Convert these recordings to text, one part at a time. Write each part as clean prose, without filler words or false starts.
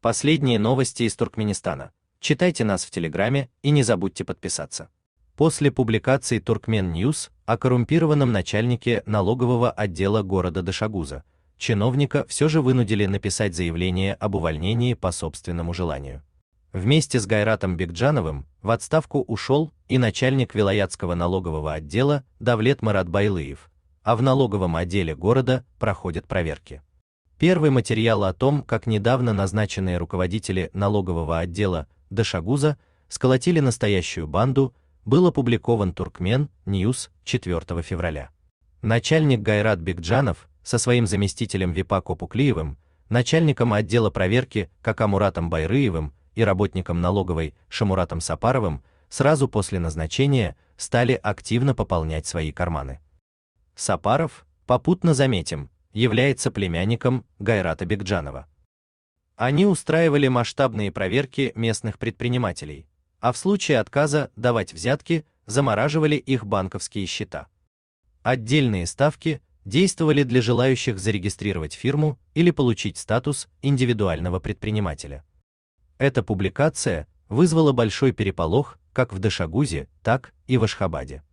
Последние новости из Туркменистана. Читайте нас в Телеграме и не забудьте подписаться. После публикации Turkmen News о коррумпированном начальнике налогового отдела города Дашогуза, чиновника все же вынудили написать заявление об увольнении по собственному желанию. Вместе с Гайратом Бекджановым в отставку ушел и начальник вилаятского налогового отдела Давлет Марат Байлыев, а в налоговом отделе города проходят проверки. Первый материал о том, как недавно назначенные руководители налогового отдела Дашогуза сколотили настоящую банду, был опубликован Turkmen News 4 февраля. Начальник Гайрат Бекджанов со своим заместителем Випа Копуклиевым, начальником отдела проверки Какамуратом Байрыевым и работником налоговой Шамуратом Сапаровым сразу после назначения стали активно пополнять свои карманы. Сапаров, попутно заметим, является племянником Гайрата Бекджанова. Они устраивали масштабные проверки местных предпринимателей, а в случае отказа давать взятки замораживали их банковские счета. Отдельные ставки действовали для желающих зарегистрировать фирму или получить статус индивидуального предпринимателя. Эта публикация вызвала большой переполох как в Дашогузе, так и в Ашхабаде.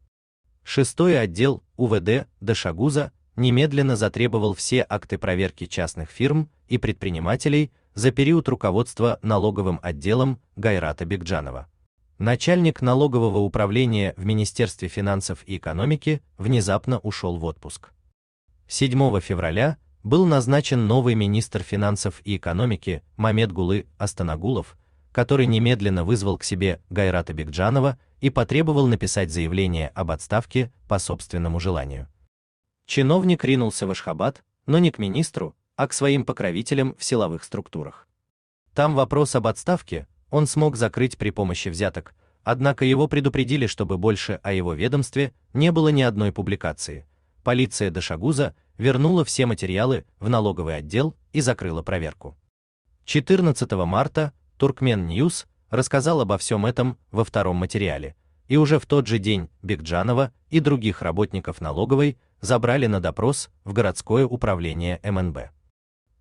6-й отдел УВД Дашогуза немедленно затребовал все акты проверки частных фирм и предпринимателей за период руководства налоговым отделом Гайрата Бекджанова. Начальник налогового управления в Министерстве финансов и экономики внезапно ушел в отпуск. 7 февраля был назначен новый министр финансов и экономики Мамедгулы Астанагулов, который немедленно вызвал к себе Гайрата Бекджанова и потребовал написать заявление об отставке по собственному желанию. Чиновник ринулся в Ашхабад, но не к министру, а к своим покровителям в силовых структурах. Там вопрос об отставке он смог закрыть при помощи взяток, однако его предупредили, чтобы больше о его ведомстве не было ни одной публикации. Полиция Дашогуза вернула все материалы в налоговый отдел и закрыла проверку. 14 марта Turkmen News рассказал обо всем этом во втором материале, и уже в тот же день Бекджанова и других работников налоговой забрали на допрос в городское управление МНБ.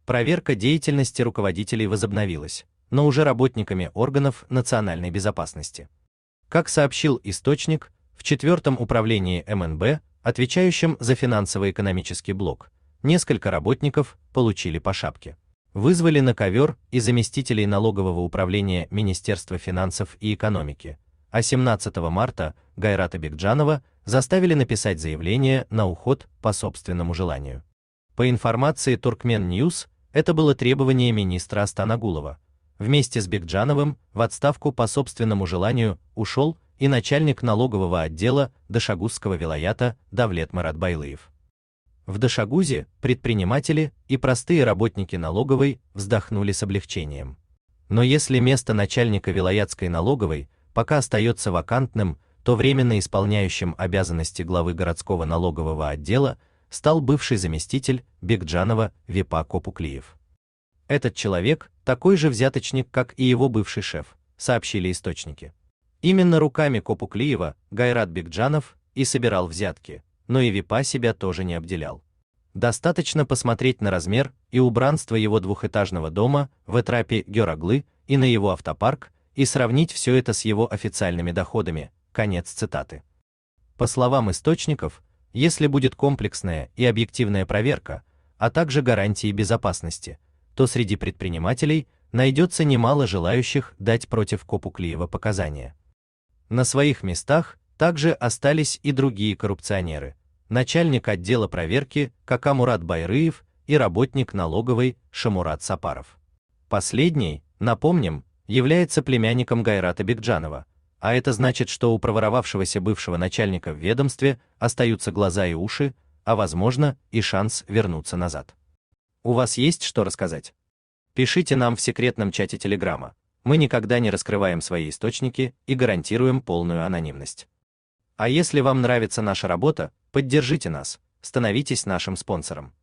Проверка деятельности руководителей возобновилась, но уже работниками органов национальной безопасности. Как сообщил источник, в 4-м управлении МНБ, отвечающем за финансово-экономический блок, несколько работников получили по шапке. Вызвали на ковер и заместителей налогового управления Министерства финансов и экономики, а 17 марта Гайрата Бекджанова заставили написать заявление на уход по собственному желанию. По информации Turkmen News, это было требование министра Астанагулова. Вместе с Бекджановым в отставку по собственному желанию ушел и начальник налогового отдела Дашогузского вилаята Давлет Марат Байлыев. В Дашогузе предприниматели и простые работники налоговой вздохнули с облегчением. Но если место начальника вилаятской налоговой пока остается вакантным, то временно исполняющим обязанности главы городского налогового отдела стал бывший заместитель Бекджанова Випа Копуклиев. Этот человек такой же взяточник, как и его бывший шеф, сообщили источники. Именно руками Копуклиева Гайрат Бекджанов и собирал взятки, но и Випа себя тоже не обделял. Достаточно посмотреть на размер и убранство его двухэтажного дома в Этрапе Гёраглы и на его автопарк и сравнить все это с его официальными доходами. Конец цитаты. По словам источников, если будет комплексная и объективная проверка, а также гарантии безопасности, то среди предпринимателей найдется немало желающих дать против Копуклиева показания. На своих местах также остались и другие коррупционеры: начальник отдела проверки Какамурат Байрыев и работник налоговой Шамурат Сапаров. Последний, напомним, является племянником Гайрата Бекджанова, а это значит, что у проворовавшегося бывшего начальника в ведомстве остаются глаза и уши, а возможно и шанс вернуться назад. У вас есть что рассказать? Пишите нам в секретном чате Телеграма. Мы никогда не раскрываем свои источники и гарантируем полную анонимность. А если вам нравится наша работа, поддержите нас, становитесь нашим спонсором.